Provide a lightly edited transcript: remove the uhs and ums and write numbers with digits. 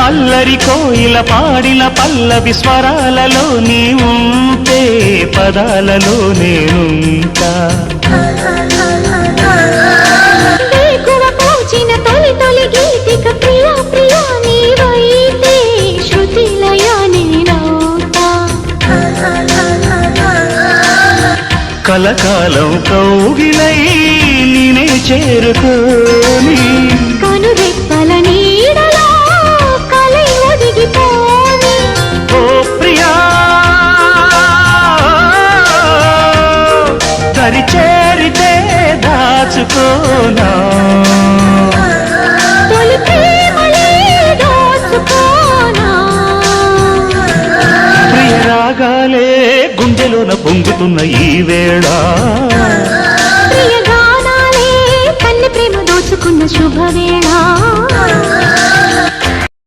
అల్లరి కోయిల పాడిన పల్లవి స్వరాలలో నీ ఉంటే పదాలలో నేనుంటా పూచిన తొలి తొలి గీతిక ప్రియా ప్రియా నీవైతే శృతిలయ నేనవుతా కలకాలం కౌగిలై నేనే చేరుకోని కనురెప్పల నీడలో కలై ఒదిగిపోని ఓ ప్రియా దరి చేరితే దాచుకోనా తొలి ప్రేమలే దోచుకోనా ప్రియ రాగాలే గుండెలోన పొంగుతున్న ఈ వేళ ప్రియ గానాలే కన్నె ప్రేమ దోచుకున్న శుభవేళ